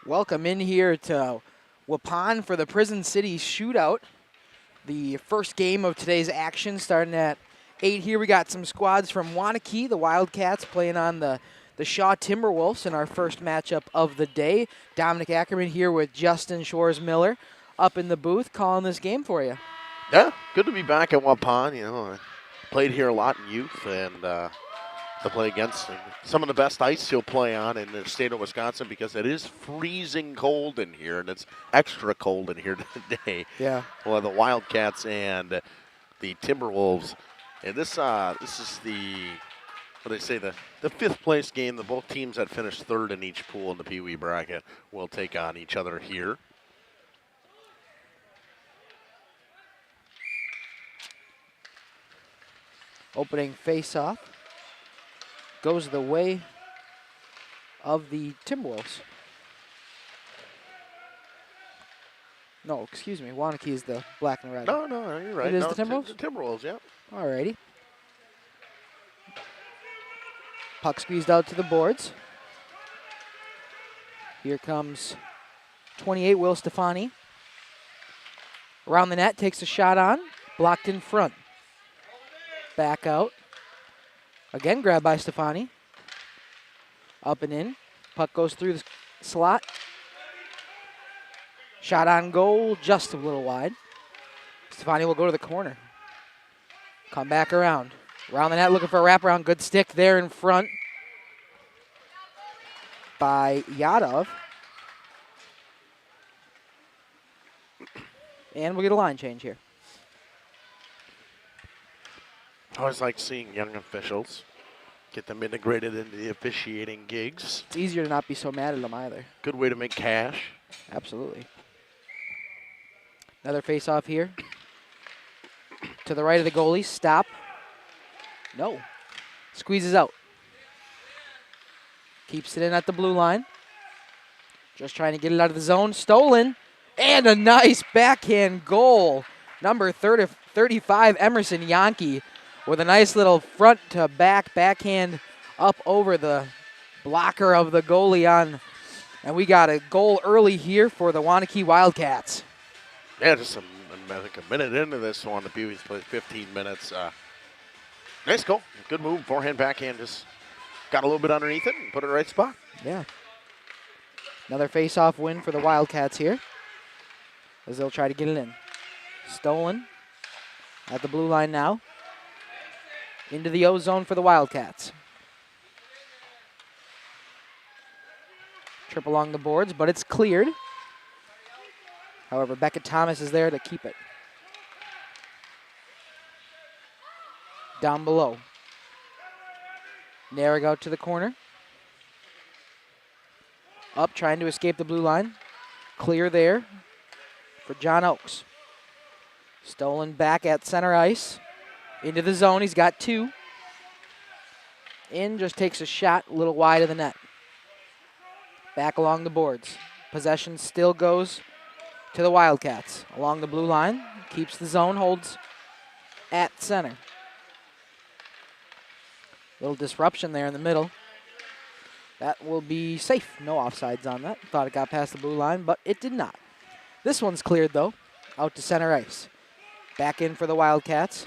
Welcome in here to Waupun for the Prison City Shootout. The first game of today's action starting at 8 here. We got some squads from Waunakee, the Wildcats, playing on the Shaw Timberwolves in our first matchup of the day. Dominic Ackerman here with Justin Shores-Miller up in the booth calling this game for you. Yeah, good to be back at Waupun. You know, I played here a lot in youth, and to play against some of the best ice you'll play on in the state of Wisconsin, because it is freezing cold in here, and it's extra cold in here today. Yeah. Well, the Wildcats and the Timberwolves, and this is the fifth place game. Both teams that finished third in each pool in the PWB bracket will take on each other here. Opening face-off goes the way of the Timberwolves. No, excuse me. Waunakee is the black and red. No, you're right. It is the Timberwolves? The Timberwolves, yeah. Alrighty. Puck squeezed out to the boards. Here comes 28, Will Stefani. Around the net, takes a shot on. Blocked in front. Back out. Again, grabbed by Stefani. Up and in. Puck goes through the slot. Shot on goal, just a little wide. Stefani will go to the corner. Come back around. Around the net, looking for a wraparound. Good stick there in front by Yadov. And we'll get a line change here. I always like seeing young officials, get them integrated into the officiating gigs. It's easier to not be so mad at them either. Good way to make cash. Absolutely. Another face-off here. To the right of the goalie. Stop. No. Squeezes out. Keeps it in at the blue line. Just trying to get it out of the zone. Stolen. And a nice backhand goal. Number 35, Emerson Yankee, with a nice little front to back backhand up over the blocker of the goalie on. And we got a goal early here for the Waunakee Wildcats. Yeah, just I think a minute into this one, the Pewees played 15 minutes. Nice goal. Good move. Forehand, backhand. Just got a little bit underneath it and put it in the right spot. Yeah. Another face-off win for the Wildcats here, as they'll try to get it in. Stolen at the blue line now. Into the O zone for the Wildcats. Trip along the boards, but it's cleared. However, Beckett Thomas is there to keep it. Down below. Narrag out to the corner. Up, trying to escape the blue line. Clear there for John Oakes. Stolen back at center ice. Into the zone, he's got two. In, just takes a shot a little wide of the net. Back along the boards. Possession still goes to the Wildcats. Along the blue line, keeps the zone, holds at center. Little disruption there in the middle. That will be safe. No offsides on that. Thought it got past the blue line, but it did not. This one's cleared, though, out to center ice. Back in for the Wildcats.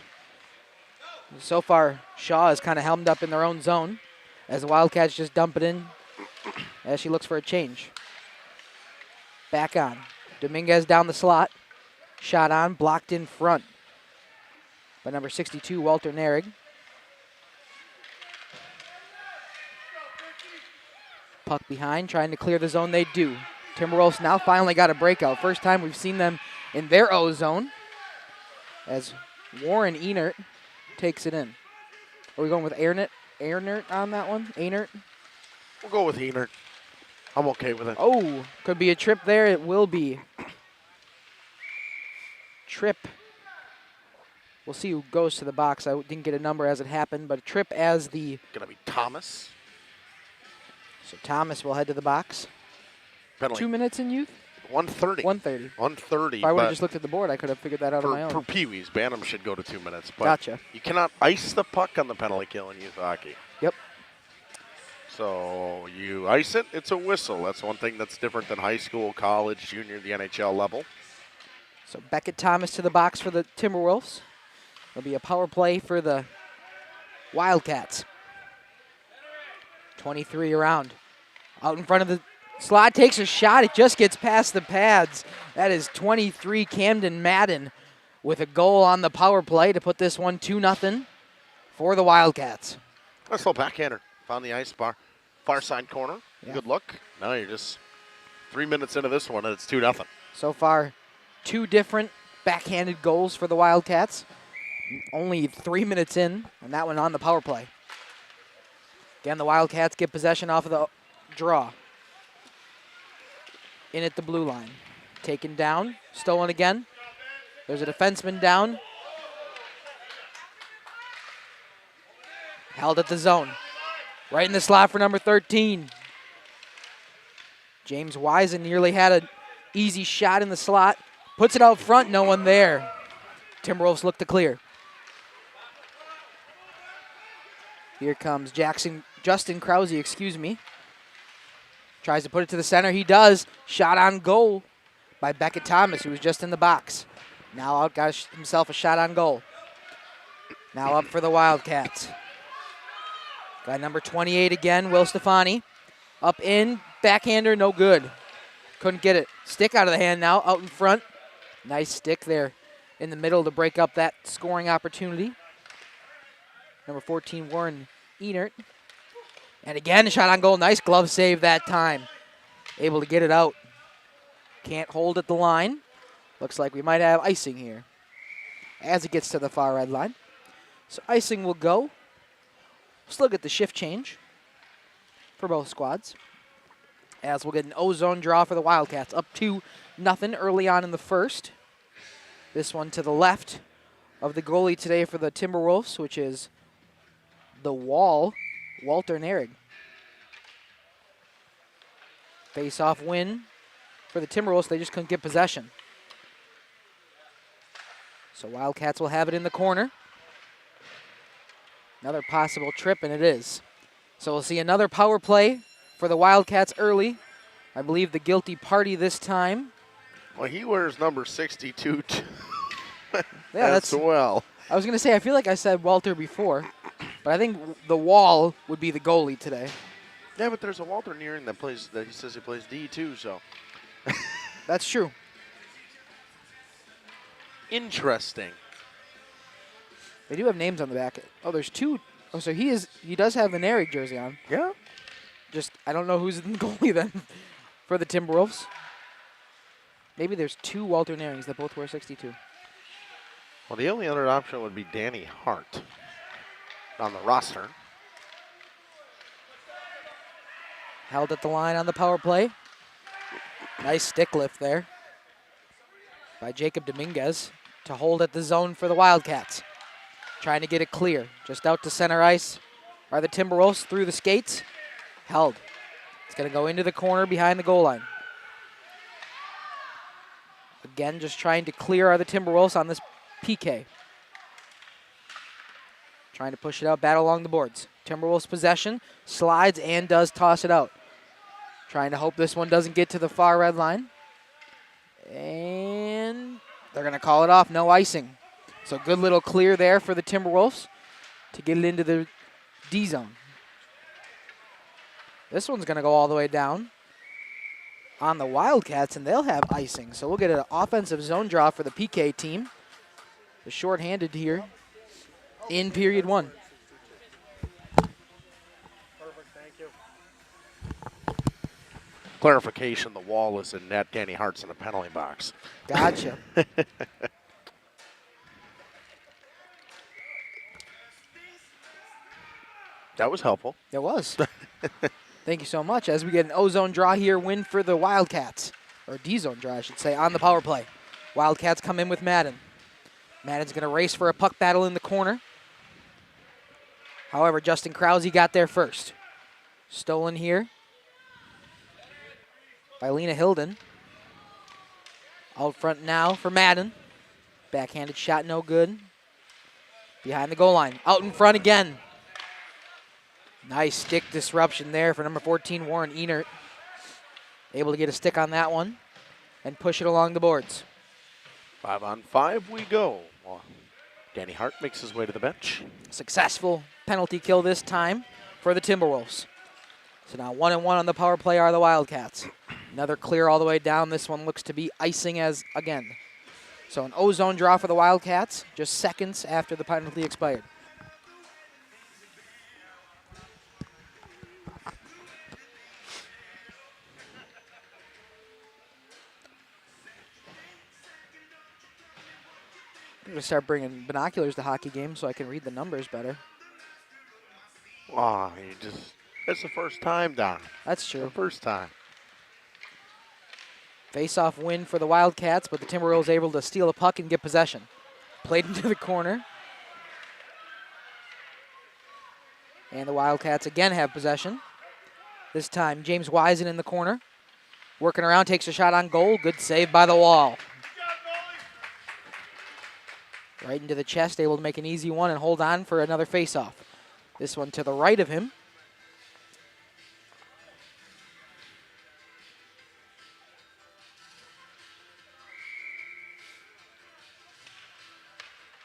So far, Shaw is kind of helmed up in their own zone as the Wildcats just dump it in as she looks for a change. Back on. Dominguez down the slot. Shot on, blocked in front by number 62, Walter Narrag. Puck behind, trying to clear the zone. They do. Timberwolves now finally got a breakout. First time we've seen them in their O zone as Warren Enert takes it in. Are we going with Ernert on that one? Einert? We'll go with Enert. I'm okay with it. Oh, could be a trip there. It will be. Trip. We'll see who goes to the box. I didn't get a number as it happened, but a trip as the... Going to be Thomas. So Thomas will head to the box. Penalty. 2 minutes in youth? 1:30. 1:30. 1:30. If I would have just looked at the board, I could have figured that out on my own. For Peewees, Bantam should go to 2 minutes. But Gotcha. You cannot ice the puck on the penalty kill in youth hockey. Yep. So you ice it, it's a whistle. That's one thing that's different than high school, college, junior, the NHL level. So Beckett Thomas to the box for the Timberwolves. It'll be a power play for the Wildcats. 23 around. Out in front of the slot, takes a shot. It just gets past the pads. That is 23 Camden Madden with a goal on the power play to put this one 2-0 for the Wildcats. Nice little backhander. Found the ice bar. Far side corner. Yeah. Good look. Now you're just 3 minutes into this one, and it's 2-0. So far, 2 different backhanded goals for the Wildcats. Only 3 minutes in, and that one on the power play. Again, the Wildcats get possession off of the draw. In at the blue line. Taken down. Stolen again. There's a defenseman down. Held at the zone. Right in the slot for number 13. James Wisen nearly had an easy shot in the slot. Puts it out front, no one there. Timberwolves look to clear. Here comes Justin Krause, Tries to put it to the center, he does. Shot on goal by Beckett Thomas, who was just in the box. Now out, got himself a shot on goal. Now up for the Wildcats. Got number 28 again, Will Stefani. Up in, backhander, no good. Couldn't get it. Stick out of the hand now, out in front. Nice stick there in the middle to break up that scoring opportunity. Number 14, Warren Enert. And again, a shot on goal. Nice glove save that time. Able to get it out. Can't hold at the line. Looks like we might have icing here as it gets to the far red line. So icing will go. Let's look at the shift change for both squads, as we'll get an O-zone draw for the Wildcats. Up 2-0 early on in the first. This one to the left of the goalie today for the Timberwolves, which is the Walter Narig. Face-off win for the Timberwolves. They just couldn't get possession. So Wildcats will have it in the corner. Another possible trip, and it is. So we'll see another power play for the Wildcats early. I believe the guilty party this time. Well, he wears number 62 Yeah, as well. I was going to say, I feel like I said Walter before, but I think the Wall would be the goalie today. Yeah, but there's a Walter Nearing that he says he plays D too, so. That's true. Interesting. They do have names on the back. Oh, there's 2. Oh, so he does have the Narig jersey on. Yeah. Just, I don't know who's the goalie then for the Timberwolves. Maybe there's 2 Walter Narings that both wear 62. Well, the only other option would be Danny Hart on the roster. Held at the line on the power play. Nice stick lift there by Jacob Dominguez to hold at the zone for the Wildcats. Trying to get it clear. Just out to center ice are the Timberwolves through the skates. Held. It's going to go into the corner behind the goal line. Again, just trying to clear are the Timberwolves on this PK. Trying to push it out, battle along the boards. Timberwolves possession, slides and does toss it out. Trying to hope this one doesn't get to the far red line. And they're going to call it off, no icing. So good little clear there for the Timberwolves to get it into the D zone. This one's going to go all the way down on the Wildcats, and they'll have icing. So we'll get an offensive zone draw for the PK team. The shorthanded here in period 1. Perfect, thank you. Clarification, the Wall is in net. Danny Hart's in the penalty box. Gotcha. That was helpful. It was. Thank you so much. As we get an O-zone draw here, win for the Wildcats. Or D-zone draw, I should say, on the power play. Wildcats come in with Madden. Madden's going to race for a puck battle in the corner. However, Justin Krause got there first. Stolen here by Lena Hilden. Out front now for Madden. Backhanded shot, no good. Behind the goal line. Out in front again Nice stick disruption there for number 14, Warren Enert. Able to get a stick on that one and push it along the boards. 5-on-5 we go. Well, Danny Hart makes his way to the bench. Successful penalty kill this time for the Timberwolves. So now 1-1 on the power play are the Wildcats. Another clear all the way down. This one looks to be icing as again. So an O-zone draw for the Wildcats just seconds after the penalty expired. I'm going to start bringing binoculars to hockey games so I can read the numbers better. Oh, it's the first time, Don. That's true. The first time. Face-off win for the Wildcats, but the Timberwolves able to steal a puck and get possession. Played into the corner. And the Wildcats again have possession. This time, James Wiesen in the corner. Working around, takes a shot on goal. Good save by the wall. Right into the chest, able to make an easy one and hold on for another face-off. This one to the right of him.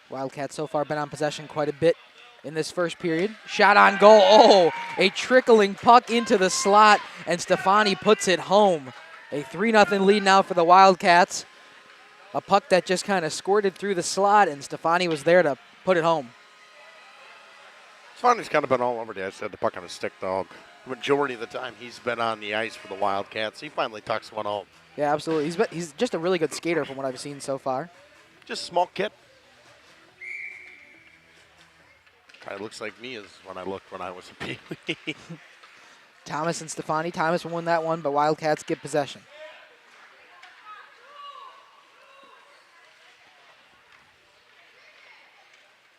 Wildcats so far been on possession quite a bit in this first period. Shot on goal. Oh, a trickling puck into the slot, and Stefani puts it home. A 3-0 lead now for the Wildcats. A puck that just kind of squirted through the slot, and Stefani was there to put it home. Stefani's kind of been all over the ice, had the puck on his stick, dog. The majority of the time he's been on the ice for the Wildcats. He finally tucks one home. Yeah, absolutely. He's just a really good skater from what I've seen so far. Just a small kid. Kind of looks like me as when I looked when I was a peewee. Thomas and Stefani. Thomas won that one, but Wildcats get possession.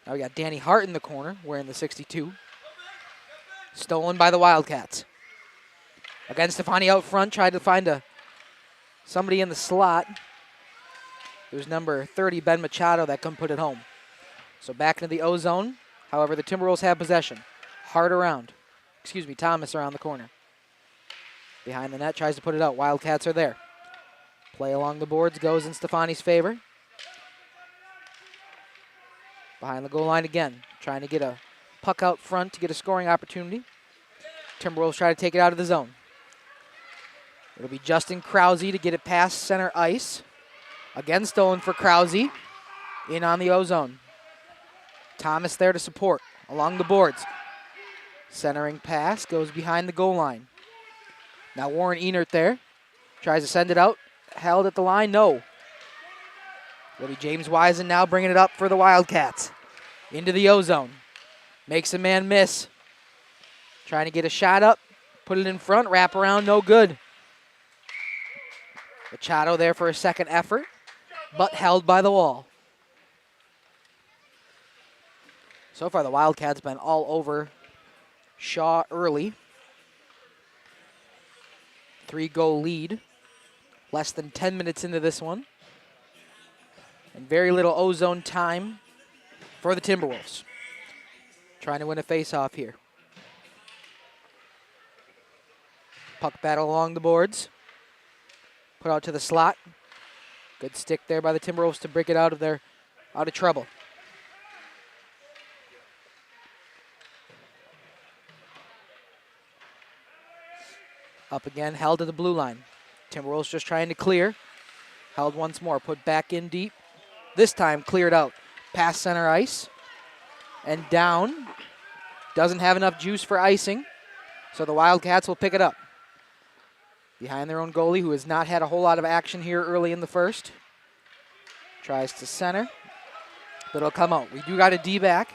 Now we got Danny Hart in the corner, wearing the 62. Stolen by the Wildcats. Again, Stefani out front, tried to find somebody in the slot. It was number 30, Ben Machado, that couldn't put it home. So back into the O-zone. However, the Timberwolves have possession. Thomas around the corner. Behind the net, tries to put it out. Wildcats are there. Play along the boards goes in Stefani's favor. Behind the goal line again, trying to get a puck out front to get a scoring opportunity. Timberwolves try to take it out of the zone. It'll be Justin Krause to get it past center ice. Again stolen for Krause. In on the O-zone. Thomas there to support along the boards. Centering pass goes behind the goal line. Now Warren Enert there. Tries to send it out. Held at the line, no. It'll be James Wiesen now bringing it up for the Wildcats. Into the O-zone. Makes a man miss. Trying to get a shot up. Put it in front. Wrap around. No good. Machado there for a second effort. But held by the wall. So far the Wildcats been all over Shaw early. 3-goal lead. Less than 10 minutes into this one. And very little O-zone time for the Timberwolves. Trying to win a face-off here. Puck battle along the boards. Put out to the slot. Good stick there by the Timberwolves to break it out of trouble. Up again, held to the blue line. Timberwolves just trying to clear. Held once more, put back in deep. This time cleared out. Past center ice. And down. Doesn't have enough juice for icing. So the Wildcats will pick it up. Behind their own goalie, who has not had a whole lot of action here early in the first. Tries to center. But it'll come out. We do got a D back.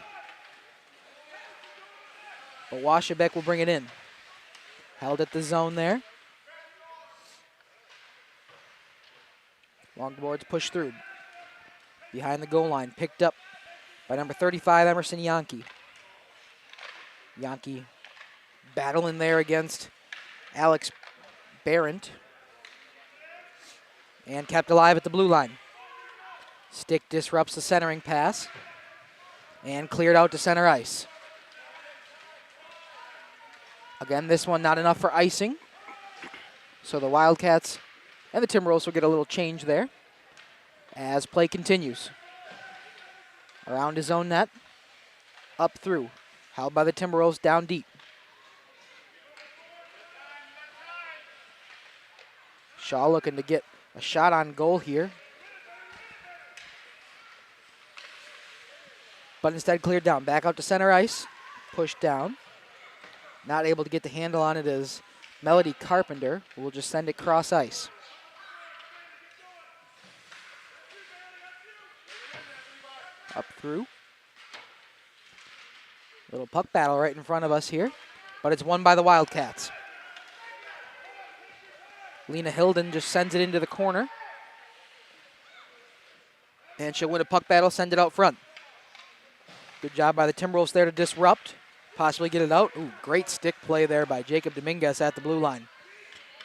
But Washabek will bring it in. Held at the zone there. Long boards push through. Behind the goal line, picked up by number 35, Emerson Yankee. Yankee battling there against Alex Barrent. And kept alive at the blue line. Stick disrupts the centering pass. And cleared out to center ice. Again, this one not enough for icing. So the Wildcats and the Timberwolves will get a little change there as play continues. Around his own net, up through. Held by the Timberwolves down deep. Shaw looking to get a shot on goal here. But instead cleared down. Back out to center ice. Pushed down. Not able to get the handle on it is Melody Carpenter. We'll just send it cross ice. Up through. Little puck battle right in front of us here. But it's won by the Wildcats. Lena Hilden just sends it into the corner. And she'll win a puck battle, send it out front. Good job by the Timberwolves there to disrupt. Possibly get it out. Ooh, great stick play there by Jacob Dominguez at the blue line.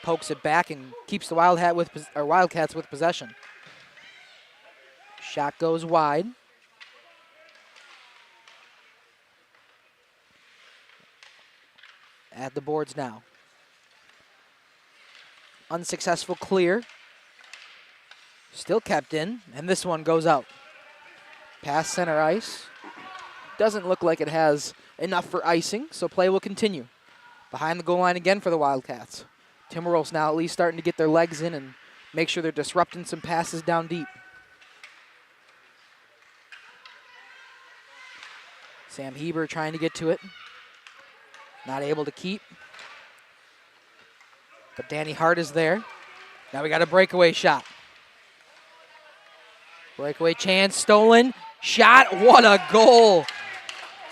Pokes it back and keeps the Wildcats with possession. Shot goes wide. At the boards now. Unsuccessful clear. Still kept in, and this one goes out. Past center ice. Doesn't look like it has enough for icing, so play will continue. Behind the goal line again for the Wildcats. Timberwolves now at least starting to get their legs in and make sure they're disrupting some passes down deep. Sam Heber trying to get to it. Not able to keep. But Danny Hart is there. Now we got a breakaway shot. Breakaway chance, stolen. Shot, what a goal.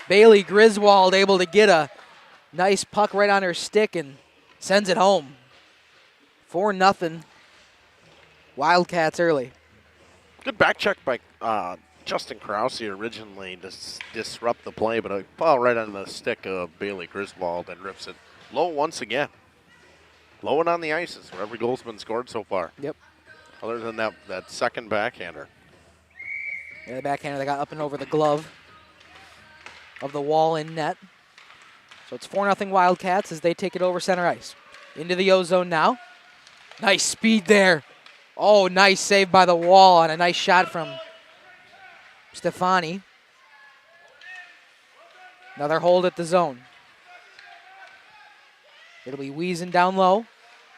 Bailey Griswold able to get a nice puck right on her stick and sends it home. 4-0. Wildcats early. Good back check by Justin Krause originally to disrupt the play, but a ball right on the stick of Bailey Griswold and rips it low once again. Low and on the ice is where every goal's been scored so far. Yep. Other than that second backhander. Yeah, the backhander that got up and over the glove of the wall in net. So it's 4-0 Wildcats as they take it over center ice. Into the O-zone now. Nice speed there. Oh, nice save by the wall and a nice shot from Stefani. Another hold at the zone. It'll be Wiesen down low.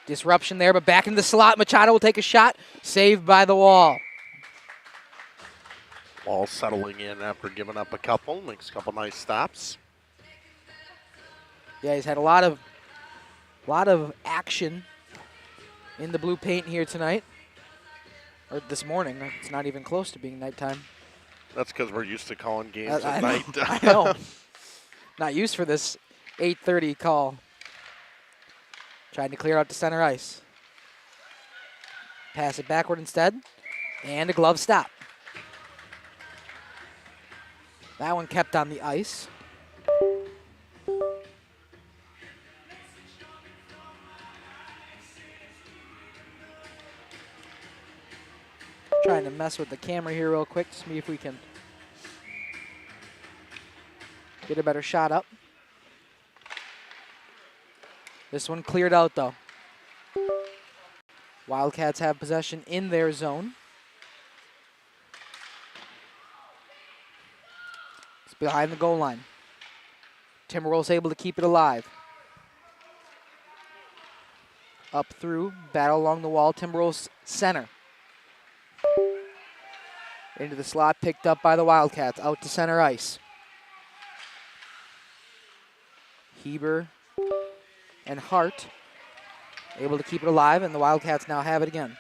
Disruption there, but back in the slot. Machado will take a shot. Saved by the wall. Wall settling in after giving up a couple. Makes a couple nice stops. Yeah, he's had a lot of action in the blue paint here tonight. Or this morning. It's not even close to being nighttime. That's because we're used to calling games at night. I know. Not used for this 8:30 call. Trying to clear out to center ice. Pass it backward instead. And a glove stop. That one kept on the ice. Trying to mess with the camera here real quick to see if we can get a better shot up. This one cleared out though. Wildcats have possession in their zone. It's behind the goal line. Timberwolves able to keep it alive. Up through, battle along the wall, Timberwolves center. Into the slot, picked up by the Wildcats, out to center ice. Heber and Hart able to keep it alive, and the Wildcats now have it again.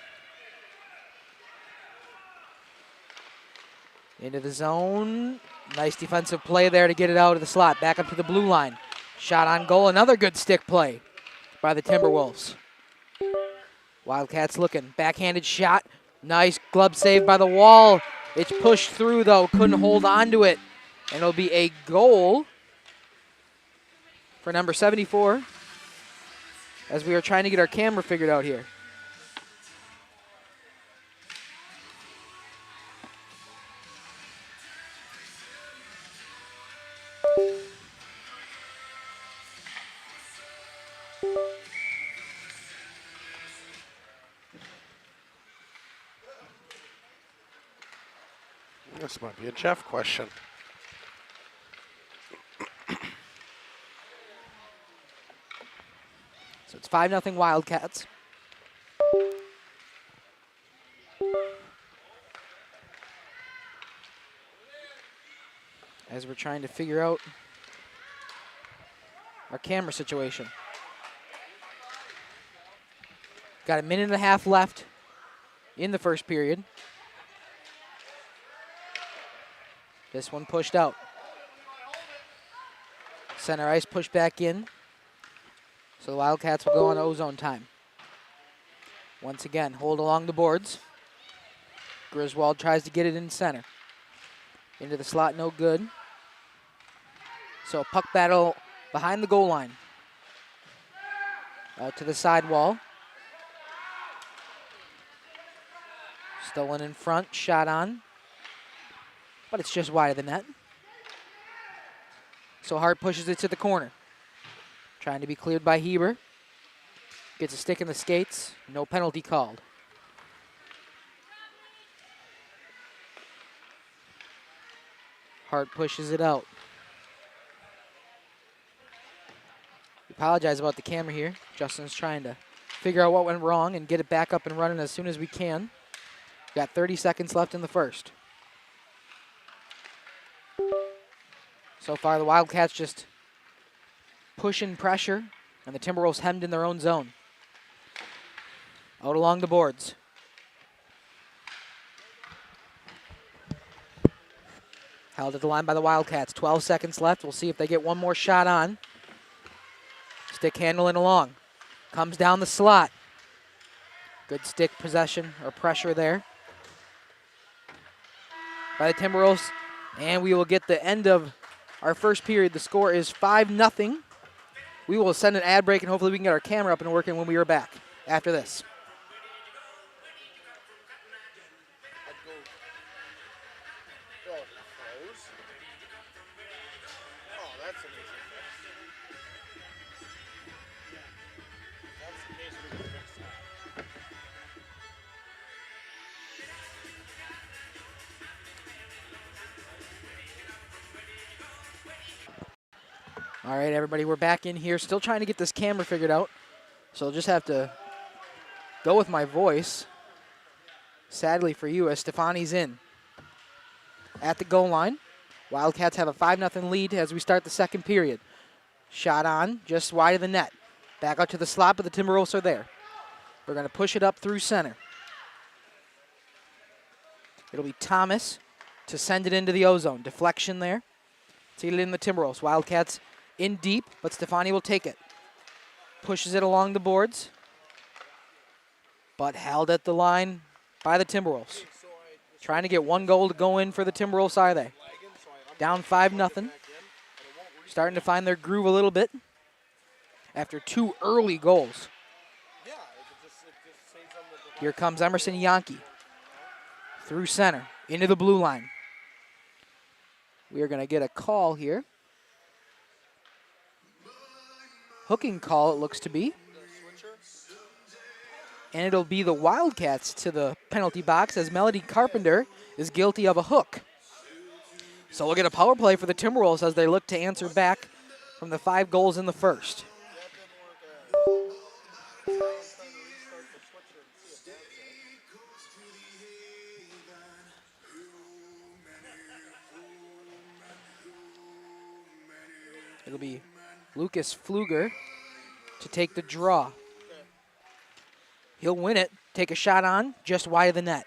Into the zone. Nice defensive play there to get it out of the slot. Back up to the blue line. Shot on goal. Another good stick play by the Timberwolves. Wildcats looking. Backhanded shot. Nice glove save by the wall. It's pushed through, though. Couldn't hold on to it. And it'll be a goal for number 74 as we are trying to get our camera figured out here. This might be a Jeff question. So it's 5-0 Wildcats. As we're trying to figure out our camera situation. Got a minute and a half left in the first period. This one pushed out. Center ice pushed back in. So the Wildcats will go on ozone time. Once again, hold along the boards. Griswold tries to get it in center. Into the slot, no good. So a puck battle behind the goal line. Out to the side wall. Stolen in front, shot on. But it's just wide of the net. So Hart pushes it to the corner. Trying to be cleared by Heber. Gets a stick in the skates. No penalty called. Hart pushes it out. We apologize about the camera here. Justin's trying to figure out what went wrong and get it back up and running as soon as we can. Got 30 seconds left in the first. So far, the Wildcats just pushing pressure, and the Timberwolves hemmed in their own zone. Out along the boards. Held at the line by the Wildcats. 12 seconds left. We'll see if they get one more shot on. Stick handling along. Comes down the slot. Good stick possession or pressure there by the Timberwolves. And we will get the end of our first period. The score is 5-0. We will send an ad break, and hopefully we can get our camera up and working when we are back after this. All right, everybody, we're back in here. Still trying to get this camera figured out. So I'll just have to go with my voice. Sadly for you, as Stefani's in. At the goal line, Wildcats have a 5-0 lead as we start the second period. Shot on, just wide of the net. Back out to the slot, but the Timberwolves are there. We're going to push it up through center. It'll be Thomas to send it into the ozone. Deflection there. Seated in the Timberwolves. Wildcats in deep, but Stefani will take it. Pushes it along the boards, but held at the line by the Timberwolves. Trying to get one goal to go in for the Timberwolves, are they? Down 5-0. Starting to find their groove a little bit after two early goals. Here comes Emerson Yankee through center into the blue line. We are going to get a call here. Hooking call, it looks to be. And it'll be the Wildcats to the penalty box as Melody Carpenter is guilty of a hook. So we'll get a power play for the Timberwolves as they look to answer back from the 5 goals in the first. It'll be Lucas Pfluger to take the draw. He'll win it, take a shot on, just wide of the net.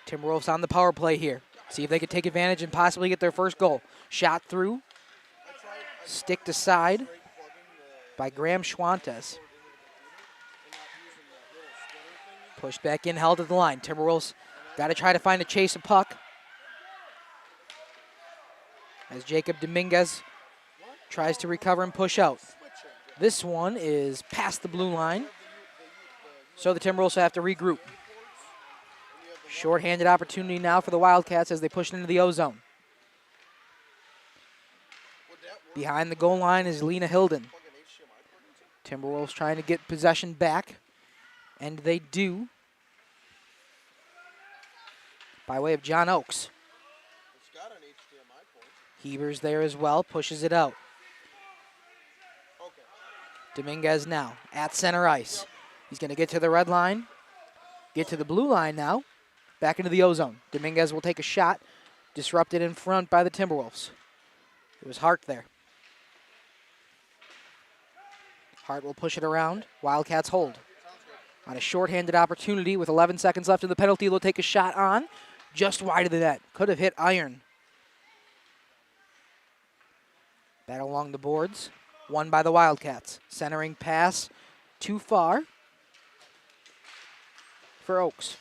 Timberwolves on the power play here. See if they can take advantage and possibly get their first goal. Shot through, stick to side by Graham Schwantes. Pushed back in, held at the line. Timberwolves got to try to find a chase of puck. As Jacob Dominguez tries to recover and push out. This one is past the blue line, so the Timberwolves have to regroup. Short-handed opportunity now for the Wildcats as they push into the ozone. Behind the goal line is Lena Hilden. Timberwolves trying to get possession back, and they do. by way of John Oakes. Heber's there as well, pushes it out. Dominguez now at center ice. He's going to get to the red line, get to the blue line now, back into the O-zone. Dominguez will take a shot, disrupted in front by the Timberwolves. It was Hart there. Hart will push it around. Wildcats hold. On a shorthanded opportunity with 11 seconds left in the penalty, they'll take a shot on. Just wide of the net. Could have hit iron. Battle along the boards. Won by the Wildcats. Centering pass too far for Oakes.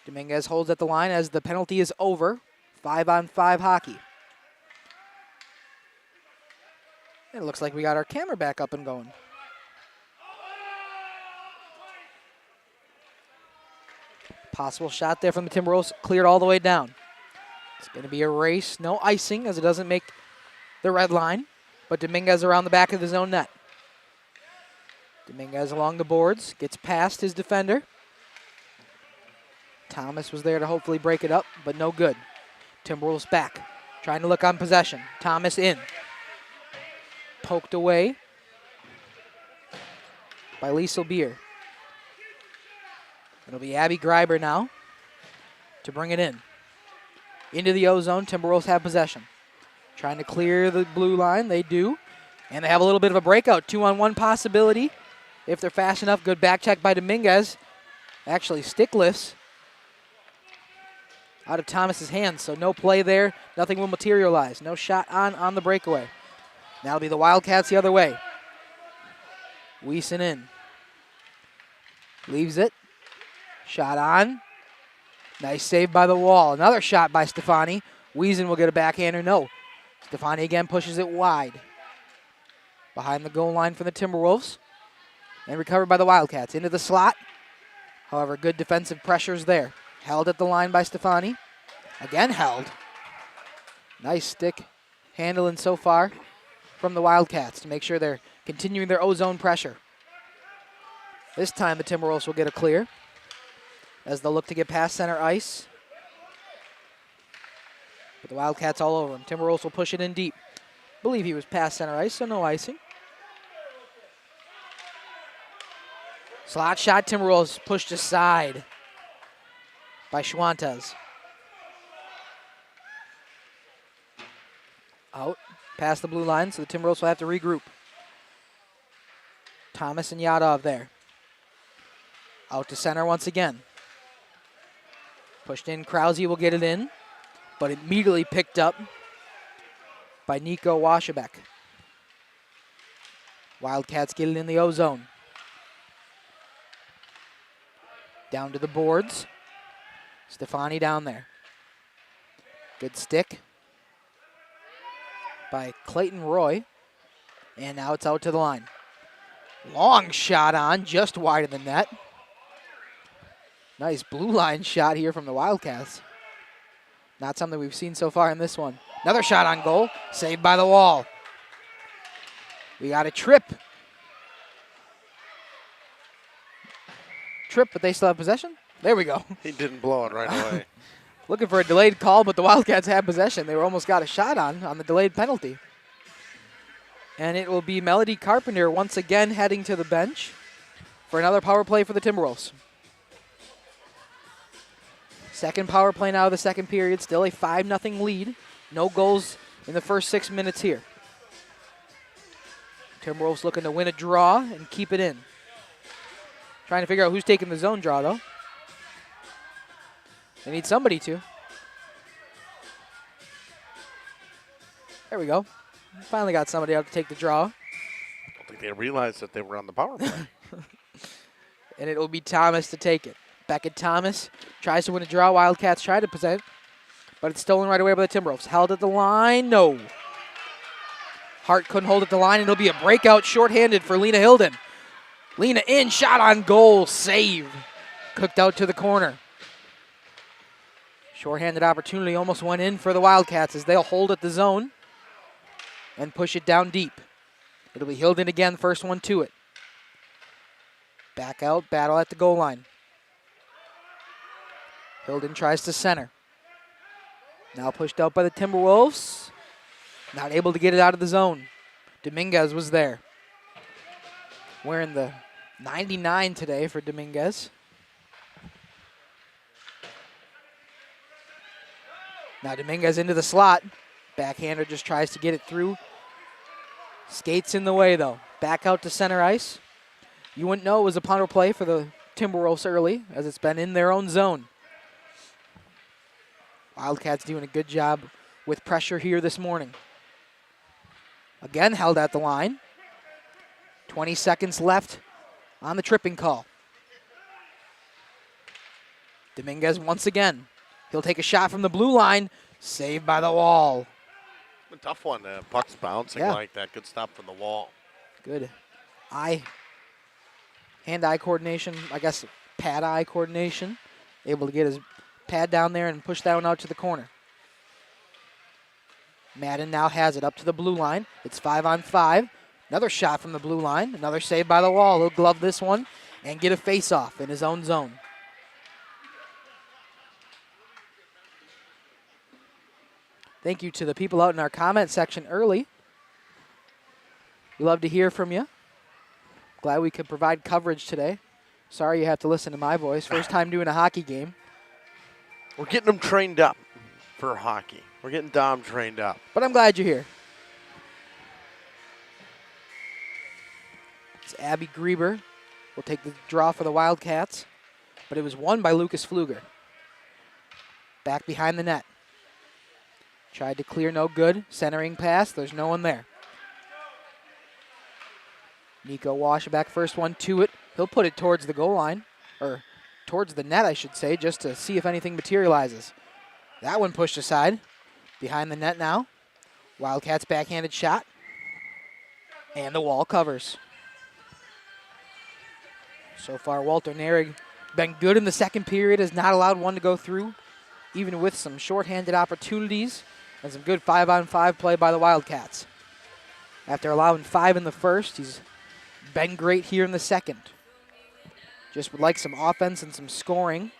Dominguez holds at the line as the penalty is over. 5-on-5 hockey. It looks like we got our camera back up and going. Possible shot there from the Timberwolves, cleared all the way down. It's going to be a race, no icing as it doesn't make the red line, but Dominguez around the back of his own net. Dominguez along the boards, gets past his defender. Thomas was there to hopefully break it up, but no good. Timberwolves back, trying to look on possession. Thomas in. Poked away by Liesel Beer. It'll be Abby Greiber now to bring it in. Into the O-zone, Timberwolves have possession. Trying to clear the blue line, they do. And they have a little bit of a breakout, 2-on-1 possibility. If they're fast enough, good back check by Dominguez. Actually, stick lifts out of Thomas's hands, so no play there. Nothing will materialize. No shot on the breakaway. That'll be the Wildcats the other way. Wiesen in. Leaves it. Shot on. Nice save by the wall. Another shot by Stefani. Wiesen will get a backhander. No. Stefani again pushes it wide. Behind the goal line for the Timberwolves. And recovered by the Wildcats. Into the slot. However, good defensive pressures there. Held at the line by Stefani. Again held. Nice stick handling so far from the Wildcats to make sure they're continuing their O-zone pressure. This time the Timberwolves will get a clear as they'll look to get past center ice. But the Wildcats all over him. Timberwolves will push it in deep. Believe he was past center ice, so no icing. Slot shot, Timberwolves pushed aside by Schwantes. Out past the blue line, so the Timberwolves will have to regroup. Thomas and Yadov there. Out to center once again. Pushed in, Krause will get it in, but immediately picked up by Nico Waschebek. Wildcats get it in the O-zone. Down to the boards. Stefani down there. Good stick by Clayton Roy. And now it's out to the line. Long shot on, just wide of the net. Nice blue line shot here from the Wildcats. Not something we've seen so far in this one. Another shot on goal, saved by the wall. We got a trip. But they still have possession. There we go. He didn't blow it right away. Looking for a delayed call, but the Wildcats had possession. They almost got a shot on the delayed penalty. And it will be Melody Carpenter once again heading to the bench for another power play for the Timberwolves. Second power play now of the second period. Still a 5-0 lead. No goals in the first 6 minutes here. Timberwolves looking to win a draw and keep it in. Trying to figure out who's taking the zone draw, though. They need somebody to. There we go. Finally got somebody out to take the draw. I don't think they realized that they were on the power play. And it will be Thomas to take it. Beckett Thomas tries to win a draw. Wildcats try to present, but it's stolen right away by the Timberwolves. Held at the line, no. Hart couldn't hold at the line, and it'll be a breakout shorthanded for Lena Hilden. Lena in, shot on goal, save. Cooked out to the corner. Shorthanded opportunity almost went in for the Wildcats as they'll hold at the zone and push it down deep. It'll be Hilden again, first one to it. Back out, battle at the goal line. Hilden tries to center. Now pushed out by the Timberwolves. Not able to get it out of the zone. Dominguez was there. Wearing the 99 today for Dominguez. Now Dominguez into the slot. Backhander just tries to get it through. Skates in the way, though. Back out to center ice. You wouldn't know it was a punter play for the Timberwolves early, as it's been in their own zone. Wildcats doing a good job with pressure here this morning. Again held at the line. 20 seconds left on the tripping call. Dominguez once again. He'll take a shot from the blue line. Saved by the wall. A tough one. Puck's bouncing like that. Good stop from the wall. Good hand-eye coordination, I guess pad-eye coordination. Able to get his pad down there and push that one out to the corner. Madden now has it up to the blue line. It's 5-on-5. Another shot from the blue line. Another save by the wall. He'll glove this one and get a face-off in his own zone. Thank you to the people out in our comment section early. We love to hear from you. Glad we could provide coverage today. Sorry you have to listen to my voice. First time doing a hockey game. We're getting them trained up for hockey. We're getting Dom trained up. But I'm glad you're here. It's Abby Grieber. Will take the draw for the Wildcats. But it was won by Lucas Pfluger. Back behind the net. Tried to clear, no good. Centering pass, there's no one there. Nico Waschback, first one to it. He'll put it towards the goal line, or towards the net, I should say, just to see if anything materializes. That one pushed aside. Behind the net now. Wildcats backhanded shot. And the wall covers. So far, Walter Narig been good in the second period, has not allowed one to go through, even with some shorthanded opportunities and some good 5-on-5 play by the Wildcats. After allowing 5 in the first, he's been great here in the second. Just would like some offense and some scoring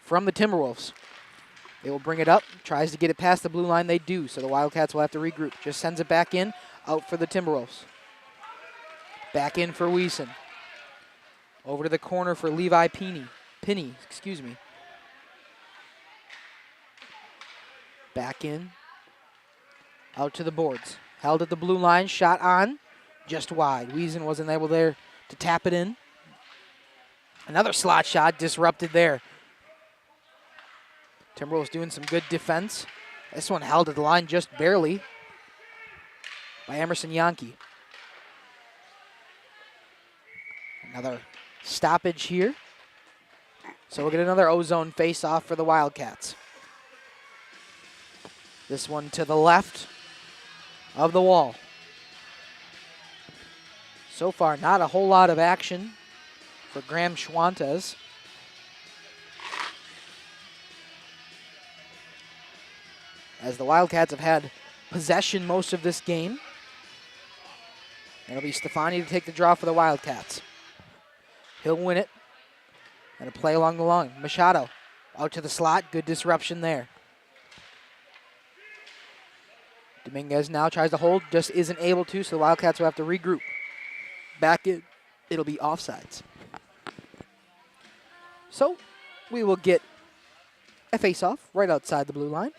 from the Timberwolves. They will bring it up, tries to get it past the blue line. They do, so the Wildcats will have to regroup. Just sends it back in, out for the Timberwolves. Back in for Wiesen. Over to the corner for Levi Pinney, excuse me. Back in, out to the boards. Held at the blue line, shot on, just wide. Wiesen wasn't able there to tap it in. Another slot shot disrupted there. Timberwolves doing some good defense. This one held at the line just barely by Emerson Yankee. Another stoppage here. So we'll get another O-zone face-off for the Wildcats. This one to the left of the wall. So far, not a whole lot of action for Graham Schwantes. As the Wildcats have had possession most of this game. It'll be Stefani to take the draw for the Wildcats. He'll win it. And a play along the line. Machado out to the slot. Good disruption there. Dominguez now tries to hold, just isn't able to, so the Wildcats will have to regroup. Back in, it'll be offsides. So we will get a face-off right outside the blue line.